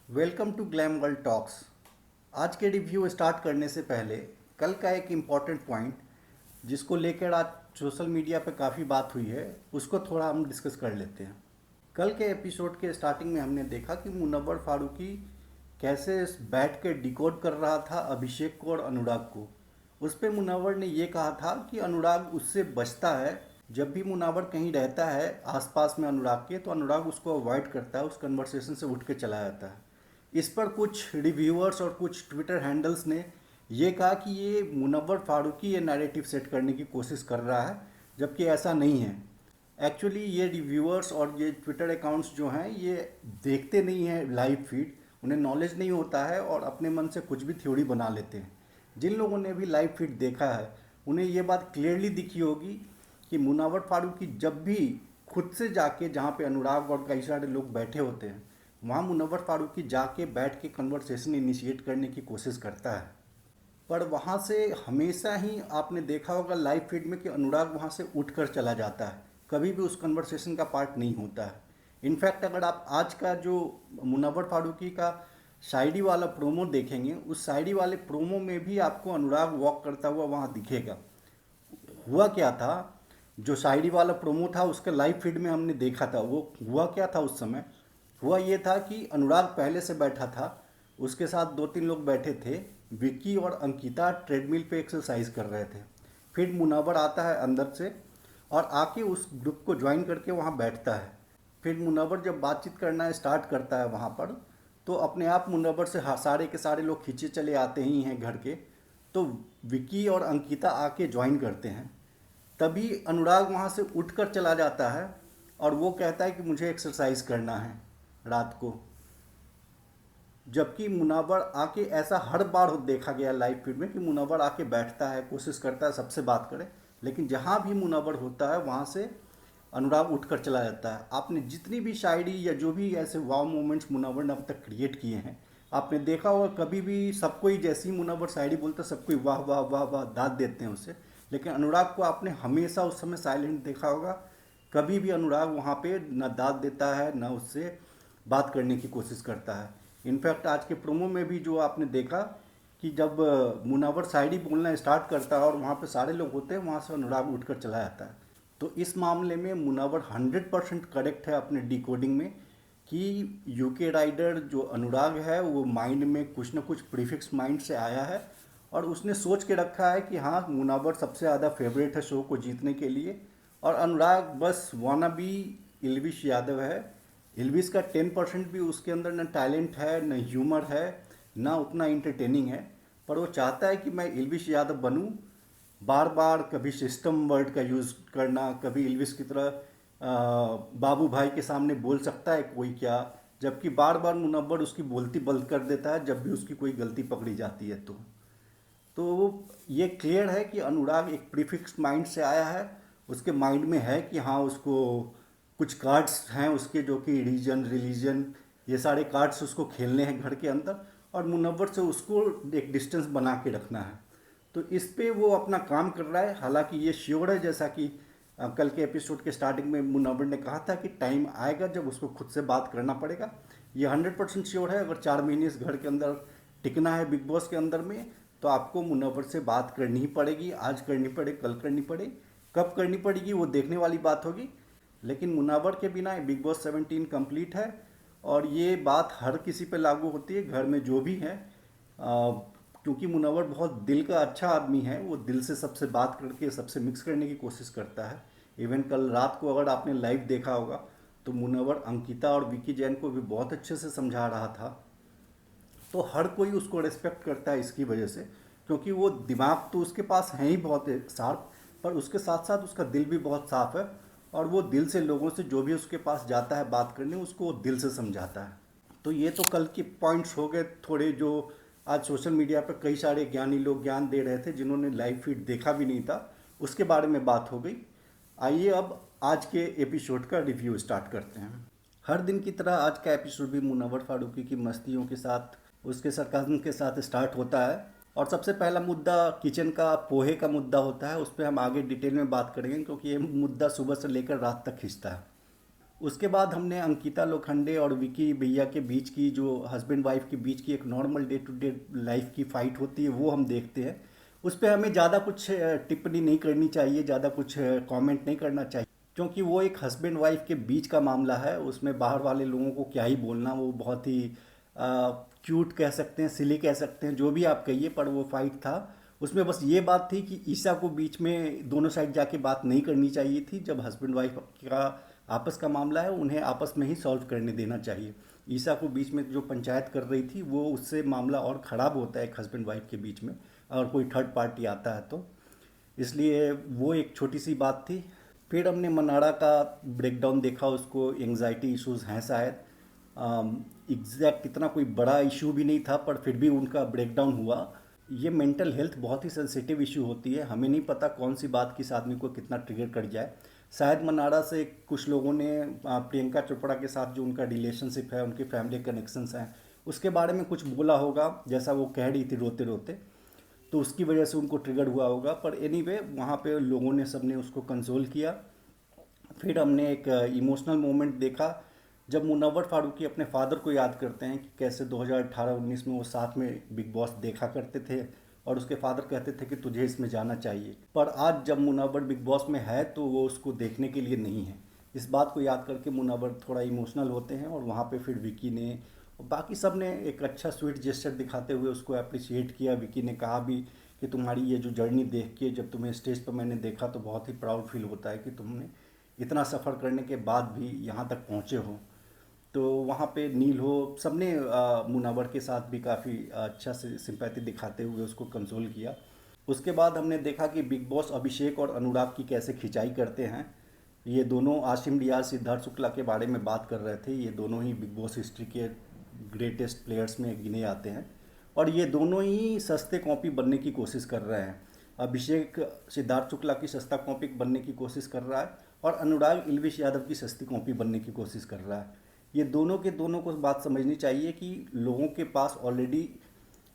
Welcome to glam world talks. आज के review start करने से पहले कल का एक इम्पॉर्टेंट पॉइंट जिसको लेकर आज सोशल मीडिया पे काफ़ी बात हुई है उसको थोड़ा हम डिस्कस कर लेते हैं। कल के एपिसोड के स्टार्टिंग में हमने देखा कि मुनव्वर फारूकी कैसे बैठ के डिकोड कर रहा था अभिषेक को और अनुराग को। उस पर मुनव्वर ने ये कहा था कि अनुराग उससे बचता है। जब भी मुनव्वर कहीं रहता है आसपास में अनुराग के तो अनुराग उसको अवॉइड करता है, उस कन्वर्सेशन से उठ के चला जाता है। इस पर कुछ रिव्यूअर्स और कुछ ट्विटर हैंडल्स ने ये कहा कि ये मुनव्वर फारूकी ये नैरेटिव सेट करने की कोशिश कर रहा है, जबकि ऐसा नहीं है। एक्चुअली ये रिव्यूअर्स और ये ट्विटर अकाउंट्स जो हैं ये देखते नहीं हैं लाइव फीड, उन्हें नॉलेज नहीं होता है और अपने मन से कुछ भी थ्योरी बना लेते हैं। जिन लोगों ने भी लाइव फीड देखा है उन्हें ये बात क्लियरली दिखी होगी कि मुनव्वर फारूकी जब भी खुद से जाके जहाँ पे अनुराग और कई सारे लोग बैठे होते हैं वहाँ मुनव्वर फारूकी जाके बैठ के कन्वर्सेशन इनिशिएट करने की कोशिश करता है। पर वहाँ से हमेशा ही आपने देखा होगा लाइव फीड में कि अनुराग वहाँ से उठकर चला जाता है, कभी भी उस कन्वर्सेशन का पार्ट नहीं होता है। इनफैक्ट अगर आप आज का जो मुनव्वर फारूकी का शायरी वाला प्रोमो देखेंगे उस शायरी वाले प्रोमो में भी आपको अनुराग वॉक करता हुआ वहाँ दिखेगा। हुआ क्या था, जो शायरी वाला प्रोमो था उसका लाइव फीड में हमने देखा था, वो हुआ क्या था उस समय। हुआ ये था कि अनुराग पहले से बैठा था, उसके साथ दो तीन लोग बैठे थे। विक्की और अंकिता ट्रेडमिल पे एक्सरसाइज कर रहे थे। फिर मुनव्वर आता है अंदर से और आके उस ग्रुप को ज्वाइन करके वहाँ बैठता है। फिर मुनव्वर जब बातचीत करना स्टार्ट करता है वहाँ पर तो अपने आप मुनव्वर से सारे के सारे लोग खींचे चले आते ही हैं घर के। तो विक्की और अंकिता आके ज्वाइन करते हैं। तभी अनुराग वहाँ से उठकर चला जाता है और वो कहता है कि मुझे एक्सरसाइज करना है रात को। जबकि मुनव्वर आके ऐसा हर बार देखा गया लाइव फीड में कि मुनव्वर आके बैठता है, कोशिश करता है सबसे बात करे, लेकिन जहाँ भी मुनव्वर होता है वहाँ से अनुराग उठकर चला जाता है। आपने जितनी भी शायरी या जो भी ऐसे वाव मोमेंट्स मुनव्वर ने अब तक क्रिएट किए हैं आपने देखा होगा, कभी भी सबको ही जैसी मुनव्वर शायरी बोलता है सबको वाह वाह वाह वाह दाद देते हैं उसे। लेकिन अनुराग को आपने हमेशा उस समय साइलेंट देखा होगा, कभी भी अनुराग वहाँ पे न दाद देता है न उससे बात करने की कोशिश करता है। इनफैक्ट आज के प्रोमो में भी जो आपने देखा कि जब मुनव्वर शायरी बोलना स्टार्ट करता है और वहाँ पे सारे लोग होते हैं वहाँ से अनुराग उठकर चला जाता है। तो इस मामले में मुनव्वर 100% करेक्ट है अपने डिकोडिंग में कि यूके राइडर जो अनुराग है वो माइंड में कुछ ना कुछ प्रीफिक्स माइंड से आया है और उसने सोच के रखा है कि हाँ मुनव्वर सबसे ज़्यादा फेवरेट है शो को जीतने के लिए और अनुराग बस वाना बी इल्विश यादव है। इल्विश का 10% भी उसके अंदर न टैलेंट है न ह्यूमर है ना उतना इंटरटेनिंग है, पर वो चाहता है कि मैं इल्विश यादव बनूं। बार बार कभी सिस्टम वर्ड का यूज़ करना, कभी इल्विश की तरह बाबू भाई के सामने बोल सकता है कोई क्या, जबकि बार बार मुनव्वर उसकी बोलती बंद कर देता है जब भी उसकी कोई गलती पकड़ी जाती है। तो ये क्लियर है कि अनुराग एक प्रीफिक्स माइंड से आया है, उसके माइंड में है कि हाँ उसको कुछ कार्ड्स हैं उसके जो कि रीजन रिलीजन ये सारे कार्ड्स उसको खेलने हैं घर के अंदर और मुनव्वर से उसको एक डिस्टेंस बना के रखना है। तो इस पे वो अपना काम कर रहा है। हालांकि ये श्योर है जैसा कि कल के एपिसोड के स्टार्टिंग में मुनव्वर ने कहा था कि टाइम आएगा जब उसको खुद से बात करना पड़ेगा। ये 100% श्योर है। अगर 4 महीने इस घर के अंदर टिकना है बिग बॉस के अंदर में तो आपको मुनव्वर से बात करनी ही पड़ेगी। आज करनी पड़े कल करनी पड़े, कब करनी पड़ेगी वो देखने वाली बात होगी। लेकिन मुनव्वर के बिना बिग बॉस 17 कंप्लीट है और ये बात हर किसी पे लागू होती है घर में जो भी है। क्योंकि मुनव्वर बहुत दिल का अच्छा आदमी है, वो दिल से सबसे बात करके सबसे मिक्स करने की कोशिश करता है। इवन कल रात को अगर आपने लाइव देखा होगा तो मुनव्वर अंकिता और विकी जैन को भी बहुत अच्छे से समझा रहा था। तो हर कोई उसको रिस्पेक्ट करता है इसकी वजह से, क्योंकि वो दिमाग तो उसके पास है ही बहुत शार्प, पर उसके साथ साथ उसका दिल भी बहुत साफ है और वो दिल से लोगों से जो भी उसके पास जाता है बात करने उसको वो दिल से समझाता है। तो ये तो कल के पॉइंट्स हो गए थोड़े जो आज सोशल मीडिया पर कई सारे ज्ञानी लोग ज्ञान दे रहे थे जिन्होंने लाइव फीड देखा भी नहीं था, उसके बारे में बात हो गई। आइए अब आज के एपिसोड का रिव्यू स्टार्ट करते हैं। हर दिन की तरह आज का एपिसोड भी मुनव्वर फारूकी की मस्तियों के साथ उसके सरकाज़म के साथ स्टार्ट होता है और सबसे पहला मुद्दा किचन का पोहे का मुद्दा होता है। उस पर हम आगे डिटेल में बात करेंगे क्योंकि ये मुद्दा सुबह से लेकर रात तक खींचता है। उसके बाद हमने अंकिता लोखंडे और विकी भैया के बीच की, जो हस्बैंड वाइफ के बीच की एक normal day to day life की फ़ाइट होती है, वो हम देखते हैं। उस पर हमें ज़्यादा कुछ टिप्पणी नहीं करनी चाहिए, ज़्यादा कुछ कमेंट नहीं करना चाहिए, क्योंकि वो एक हस्बैंड वाइफ के बीच का मामला है। उसमें बाहर वाले लोगों को क्या ही बोलना, वो बहुत ही क्यूट कह सकते हैं, सिली कह सकते हैं, जो भी आप कहिए, पर वो फाइट था। उसमें बस ये बात थी कि ईशा को बीच में दोनों साइड जाके बात नहीं करनी चाहिए थी। जब हस्बैंड वाइफ का आपस का मामला है, उन्हें आपस में ही सॉल्व करने देना चाहिए। ईशा को बीच में जो पंचायत कर रही थी, वो उससे मामला और ख़राब होता है एक हस्बैंड वाइफ के बीच में, अगर कोई थर्ड पार्टी आता है तो। इसलिए वो एक छोटी सी बात थी। फिर हमने मनाड़ा का ब्रेकडाउन देखा, उसको एंग्जाइटी इश्यूज हैं शायद। एग्जैक्ट इतना कोई बड़ा इशू भी नहीं था, पर फिर भी उनका ब्रेकडाउन हुआ। ये मेंटल हेल्थ बहुत ही सेंसिटिव इशू होती है, हमें नहीं पता कौन सी बात किस आदमी को कितना ट्रिगर कर जाए। शायद मनाड़ा से कुछ लोगों ने प्रियंका चोपड़ा के साथ जो उनका रिलेशनशिप है, उनके फैमिली कनेक्शंस हैं, उसके बारे में कुछ बोला होगा, जैसा वो कह रही थी रोते रोते, तो उसकी वजह से उनको ट्रिगर हुआ होगा। पर एनीवे वहाँ पे लोगों ने, सबने उसको कंसोल किया। फिर हमने एक इमोशनल मोमेंट देखा, जब मुनव्वर फारूकी अपने फादर को याद करते हैं कि कैसे 2018-19 में वो साथ में बिग बॉस देखा करते थे, और उसके फादर कहते थे कि तुझे इसमें जाना चाहिए। पर आज जब मुनव्वर बिग बॉस में है तो वो उसको देखने के लिए नहीं है। इस बात को याद करके मुनव्वर थोड़ा इमोशनल होते हैं, और वहाँ पे फिर विकी ने और बाकी सब ने एक अच्छा स्वीट जेस्चर दिखाते हुए उसको अप्रिशिएट किया। विकी ने कहा भी कि तुम्हारी ये जो जर्नी देख के, जब तुम्हें स्टेज पर मैंने देखा तो बहुत ही प्राउड फील होता है कि तुमने इतना सफ़र करने के बाद भी यहाँ तक पहुँचे हो। तो वहाँ पे नील हो, सबने मुनावर के साथ भी काफ़ी अच्छा से सिंपैथी दिखाते हुए उसको कंसोल किया। उसके बाद हमने देखा कि बिग बॉस अभिषेक और अनुराग की कैसे खिंचाई करते हैं। ये दोनों आसिम रियाज, सिद्धार्थ शुक्ला के बारे में बात कर रहे थे। ये दोनों ही बिग बॉस हिस्ट्री के ग्रेटेस्ट प्लेयर्स में गिने आते हैं, और ये दोनों ही सस्ते कॉपी बनने की कोशिश कर रहे हैं। अभिषेक सिद्धार्थ शुक्ला की सस्ता कॉपी बनने की कोशिश कर रहा है, और अनुराग इल्विश यादव की सस्ती कॉपी बनने की कोशिश कर रहा है। ये दोनों के दोनों को बात समझनी चाहिए कि लोगों के पास ऑलरेडी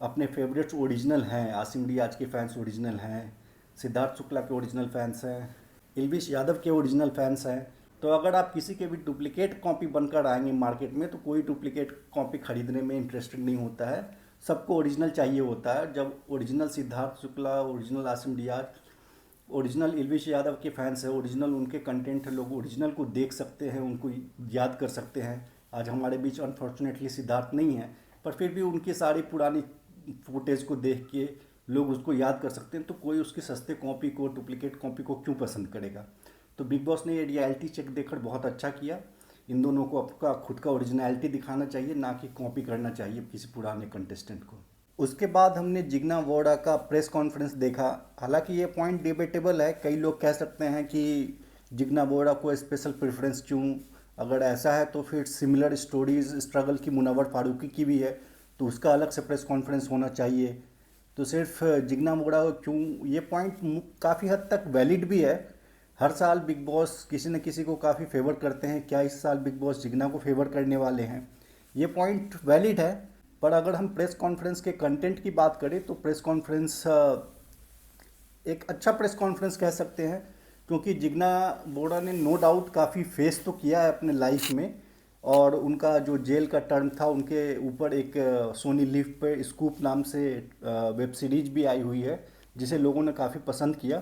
अपने फेवरेट्स ओरिजिनल हैं। आसिम रियाज के फैंस ओरिजिनल हैं, सिद्धार्थ शुक्ला के ओरिजिनल फैंस हैं, इल्विश यादव के ओरिजिनल फैंस हैं। तो अगर आप किसी के भी डुप्लीकेट कॉपी बनकर आएंगे मार्केट में, तो कोई डुप्लीकेट कॉपी खरीदने में इंटरेस्टेड नहीं होता है। सबको ओरिजिनल चाहिए होता है। जब ओरिजिनल सिद्धार्थ शुक्ला, ओरिजिनल आसिम रियाज, ओरिजिनल इल्विश यादव के फैंस हैं, ओरिजिनल उनके कंटेंट है, लोग ओरिजिनल को देख सकते हैं, उनको याद कर सकते हैं। आज हमारे बीच अनफॉर्चुनेटली सिद्धार्थ नहीं है, पर फिर भी उनकी सारी पुरानी फुटेज को देख के लोग उसको याद कर सकते हैं। तो कोई उसकी सस्ते कॉपी को, डुप्लीकेट कॉपी को क्यों पसंद करेगा। तो बिग बॉस ने ये रियलिटी चेक देकर बहुत अच्छा किया। इन दोनों को आपका खुद का ओरिजिनलिटी दिखाना चाहिए, ना कि कॉपी करना चाहिए किसी पुराने कंटेस्टेंट को। उसके बाद हमने जिग्ना वोरा का प्रेस कॉन्फ्रेंस देखा। हालांकि ये पॉइंट डिबेटेबल है, कई लोग कह सकते हैं कि जिग्ना वोरा को स्पेशल प्रेफरेंस क्यों। अगर ऐसा है तो फिर सिमिलर स्टोरीज स्ट्रगल की मुनव्वर फारूकी की भी है, तो उसका अलग से प्रेस कॉन्फ्रेंस होना चाहिए। तो सिर्फ जिग्ना वोरा क्यों, ये पॉइंट काफ़ी हद तक वैलिड भी है। हर साल बिग बॉस किसी न किसी को काफ़ी फेवर करते हैं, क्या इस साल बिग बॉस जिग्ना को फेवर करने वाले हैं, ये पॉइंट वैलिड है। पर अगर हम प्रेस कॉन्फ्रेंस के कंटेंट की बात करें तो प्रेस कॉन्फ्रेंस एक अच्छा प्रेस कॉन्फ्रेंस कह सकते हैं, क्योंकि जिग्ना बोरा ने नो डाउट काफ़ी फेस तो किया है अपने लाइफ में। और उनका जो जेल का टर्म था, उनके ऊपर एक सोनी लिव पे स्कूप नाम से वेब सीरीज भी आई हुई है, जिसे लोगों ने काफ़ी पसंद किया।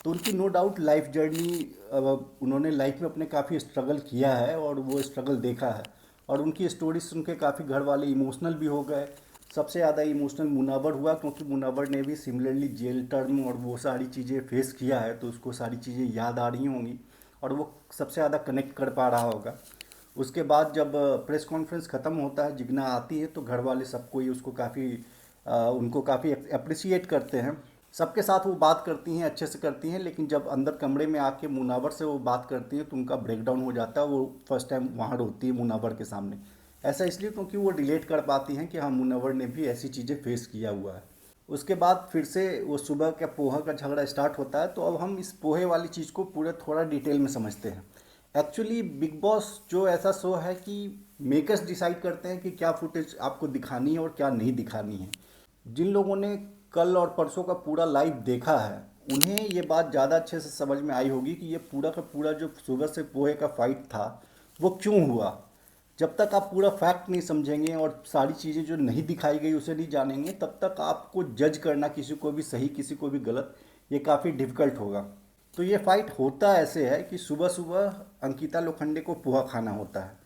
तो उनकी नो डाउट लाइफ जर्नी, उन्होंने लाइफ में अपने काफ़ी स्ट्रगल किया है, और वो स्ट्रगल देखा है। और उनकी स्टोरी सुन के काफ़ी घर वाले इमोशनल भी हो गए। सबसे ज़्यादा इमोशनल मुनव्वर हुआ, क्योंकि मुनव्वर ने भी सिमिलरली जेल टर्म और वो सारी चीज़ें फेस किया है, तो उसको सारी चीज़ें याद आ रही होंगी, और वो सबसे ज़्यादा कनेक्ट कर पा रहा होगा। उसके बाद जब प्रेस कॉन्फ्रेंस ख़त्म होता है, जिग्ना आती है, तो घर वाले सबको ही उसको काफ़ी उनको काफ़ी अप्रिशिएट करते हैं। सबके साथ वो बात करती हैं, अच्छे से करती हैं, लेकिन जब अंदर कमरे में आके मुनावर से वो बात करती हैं तो उनका ब्रेकडाउन हो जाता है। वो फर्स्ट टाइम वहाँ रोती है मुनावर के सामने। ऐसा इसलिए क्योंकि वो रिलेट कर पाती हैं कि हाँ, मुनावर ने भी ऐसी चीज़ें फेस किया हुआ है। उसके बाद फिर से वो सुबह का पोहा का झगड़ा स्टार्ट होता है। तो अब हम इस पोहे वाली चीज़ को पूरे थोड़ा डिटेल में समझते हैं। एक्चुअली बिग बॉस जो ऐसा शो है कि मेकर्स डिसाइड करते हैं कि क्या फुटेज आपको दिखानी है और क्या नहीं दिखानी है। जिन लोगों ने कल और परसों का पूरा लाइव देखा है, उन्हें ये बात ज़्यादा अच्छे से समझ में आई होगी कि ये पूरा का पूरा जो सुबह से पोहे का फाइट था, वो क्यों हुआ। जब तक आप पूरा फैक्ट नहीं समझेंगे और सारी चीज़ें जो नहीं दिखाई गई उसे नहीं जानेंगे, तब तक आपको जज करना किसी को भी सही किसी को भी गलत ये काफ़ी डिफ़िकल्ट होगा। तो ये फाइट होता ऐसे है कि सुबह सुबह अंकिता लोखंडे को पोहा खाना होता है।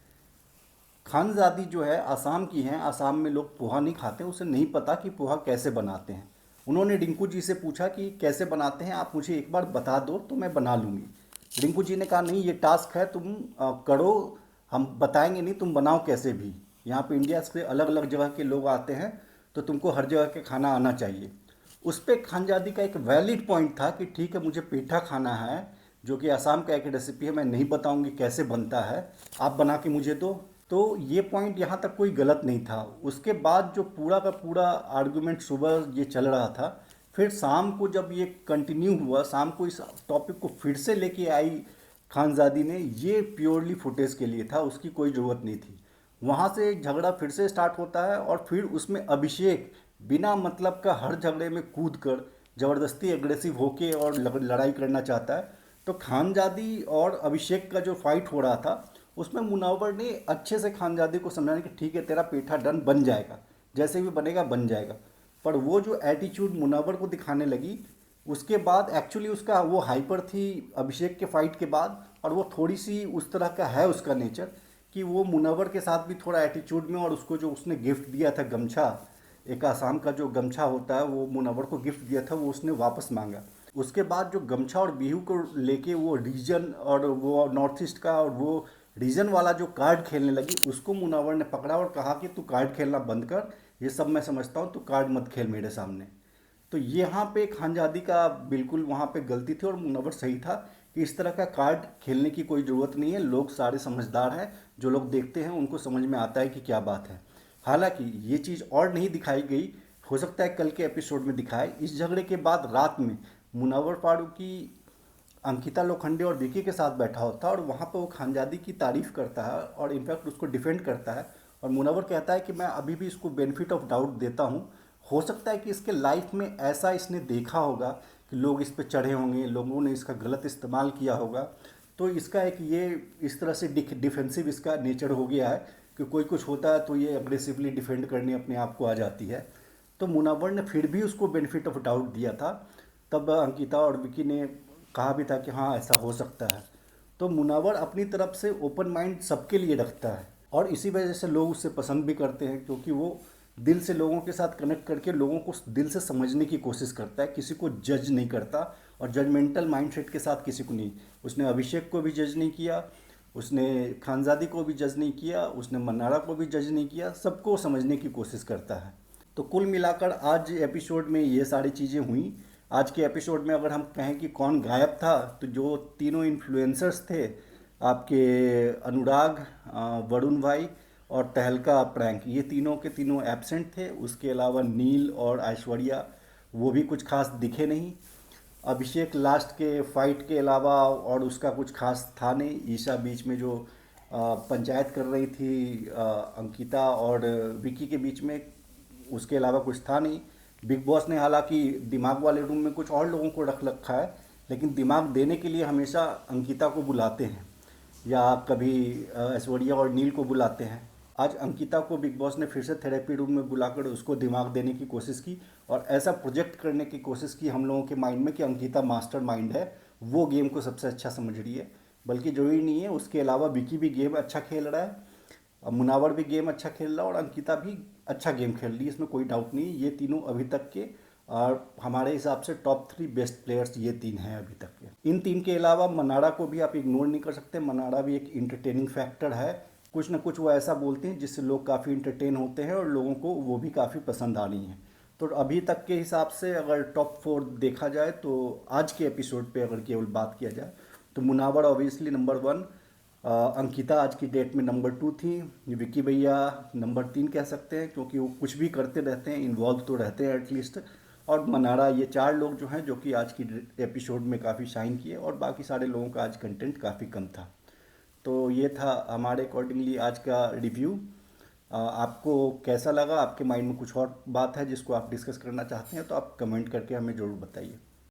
खानजादी जो है आसाम की हैं, आसाम में लोग पोहा नहीं खाते, उसे नहीं पता कि पोहा कैसे बनाते हैं। उन्होंने रिंकू जी से पूछा कि कैसे बनाते हैं, आप मुझे एक बार बता दो तो मैं बना लूँगी। रिंकू जी ने कहा नहीं, ये टास्क है, तुम करो, हम बताएंगे नहीं, तुम बनाओ कैसे भी। यहाँ पे इंडिया से अलग अलग जगह के लोग आते हैं, तो तुमको हर जगह के खाना आना चाहिए। उस पर खानजादी का एक वैलिड पॉइंट था कि ठीक है, मुझे पेठा खाना है, जो कि आसाम का एक रेसिपी है, मैं नहीं बताऊंगी कैसे बनता है, आप बना के मुझे दो। तो ये पॉइंट यहाँ तक कोई गलत नहीं था। उसके बाद जो पूरा का पूरा आर्गुमेंट सुबह ये चल रहा था, फिर शाम को जब ये कंटिन्यू हुआ, शाम को इस टॉपिक को फिर से लेके आई खानजादी ने, ये प्योरली फुटेज के लिए था, उसकी कोई ज़रूरत नहीं थी। वहाँ से झगड़ा फिर से स्टार्ट होता है और फिर उसमें अभिषेक बिना मतलब का हर झगड़े में कूद कर ज़बरदस्ती एग्रेसिव होके और लड़ाई करना चाहता है। तो खानजादी और अभिषेक का जो फाइट हो रहा था, उसमें मुनावर ने अच्छे से खानजादी को समझाने कि ठीक है, तेरा पेठा डन बन जाएगा, जैसे भी बनेगा बन जाएगा। पर वो जो एटीट्यूड मुनावर को दिखाने लगी, उसके बाद एक्चुअली उसका वो हाइपर थी अभिषेक के फाइट के बाद, और वो थोड़ी सी उस तरह का है उसका नेचर कि वो मुनव्वर के साथ भी थोड़ा एटीट्यूड में, और उसको जो उसने गिफ्ट दिया था गमछा, एक आसाम का जो गमछा होता है वो मुनव्वर को गिफ्ट दिया था, वो उसने वापस मांगा। उसके बाद जो गमछा और बिहू को लेके वो रीजन और वो नॉर्थ ईस्ट का और वो रीजन वाला जो कार्ड खेलने लगी, उसको मुनव्वर ने पकड़ा और कहा कि तू कार्ड खेलना बंद कर, ये सब मैं समझता हूँ, तू कार्ड मत खेल मेरे सामने। तो यहाँ पे खानजादी का बिल्कुल वहाँ पे गलती थी और मुनव्वर सही था कि इस तरह का कार्ड खेलने की कोई ज़रूरत नहीं है, लोग सारे समझदार हैं, जो लोग देखते हैं उनको समझ में आता है कि क्या बात है। हालांकि ये चीज़ और नहीं दिखाई गई, हो सकता है कल के एपिसोड में दिखाए। इस झगड़े के बाद रात में मुनव्वर फारूकी अंकिता लोखंडे और विकी के साथ बैठा होता है और वहाँ पर वो खानजादी की तारीफ़ करता है और इनफैक्ट उसको डिफेंड करता है, और मुनव्वर कहता है कि मैं अभी भी इसको बेनिफिट ऑफ डाउट देता हूँ, हो सकता है कि इसके लाइफ में ऐसा इसने देखा होगा कि लोग इस पे चढ़े होंगे, लोगों ने इसका गलत इस्तेमाल किया होगा, तो इसका एक ये इस तरह से डिफेंसिव इसका नेचर हो गया है कि कोई कुछ होता है तो ये अग्रेसिवली डिफेंड करने अपने आप को आ जाती है। तो मुनव्वर ने फिर भी उसको बेनिफिट ऑफ डाउट दिया था। तब अंकिता और विकी ने कहा भी था कि हाँ ऐसा हो सकता है। तो मुनव्वर अपनी तरफ से ओपन माइंड सबके लिए रखता है और इसी वजह से लोग उससे पसंद भी करते हैं, क्योंकि वो दिल से लोगों के साथ कनेक्ट करके लोगों को दिल से समझने की कोशिश करता है, किसी को जज नहीं करता और जजमेंटल माइंडसेट के साथ किसी को नहीं। उसने अभिषेक को भी जज नहीं किया, उसने खानजादी को भी जज नहीं किया, उसने मन्नारा को भी जज नहीं किया, सबको समझने की कोशिश करता है। तो कुल मिलाकर आज एपिसोड में ये सारी चीज़ें हुई। आज के एपिसोड में अगर हम कहें कि कौन गायब था, तो जो तीनों इन्फ्लुएंसर्स थे आपके, अनुराग, वरुण भाई और तहलका प्रैंक, ये तीनों के तीनों एब्सेंट थे। उसके अलावा नील और ऐश्वर्या वो भी कुछ खास दिखे नहीं। अभिषेक लास्ट के फाइट के अलावा और उसका कुछ खास था नहीं। ईशा बीच में जो पंचायत कर रही थी अंकिता और विकी के बीच में, उसके अलावा कुछ था नहीं। बिग बॉस ने हालांकि दिमाग वाले रूम में कुछ और लोगों को रख रखा है, लेकिन दिमाग देने के लिए हमेशा अंकिता को बुलाते हैं या कभी ऐश्वर्या और नील को बुलाते हैं। आज अंकिता को बिग बॉस ने फिर से थेरेपी रूम में बुलाकर उसको दिमाग देने की कोशिश की और ऐसा प्रोजेक्ट करने की कोशिश की हम लोगों के माइंड में कि अंकिता मास्टर माइंड है, वो गेम को सबसे अच्छा समझ रही है। बल्कि जरूरी नहीं है, उसके अलावा विकी भी गेम अच्छा खेल रहा है, मुनावर भी गेम अच्छा खेल रहा है और अंकिता भी अच्छा गेम खेल रही है, इसमें कोई डाउट नहीं है। ये तीनों अभी तक के और हमारे हिसाब से टॉप 3 बेस्ट प्लेयर्स ये तीन हैं अभी तक के। इन तीन के अलावा मनारा को भी आप इग्नोर नहीं कर सकते, मनारा भी एक इंटरटेनिंग फैक्टर है। कुछ ना कुछ वो ऐसा बोलते हैं जिससे लोग काफ़ी इंटरटेन होते हैं और लोगों को वो भी काफ़ी पसंद आ रही हैं। तो अभी तक के हिसाब से अगर टॉप 4 देखा जाए तो आज के एपिसोड पे अगर केवल बात किया जाए तो मुनावर ऑब्वियसली नंबर 1, अंकिता आज की डेट में नंबर 2 थी, विक्की भैया नंबर 3 कह सकते हैं क्योंकि वो कुछ भी करते रहते हैं, इन्वॉल्व तो रहते हैं एटलीस्ट, और मनारा, ये 4 लोग जो हैं जो कि आज की एपिसोड में काफ़ी शाइन किए और बाकी सारे लोगों का आज कंटेंट काफ़ी कम था। तो ये था हमारे अकॉर्डिंगली आज का रिव्यू। आपको कैसा लगा, आपके माइंड में कुछ और बात है जिसको आप डिस्कस करना चाहते हैं तो आप कमेंट करके हमें ज़रूर बताइए।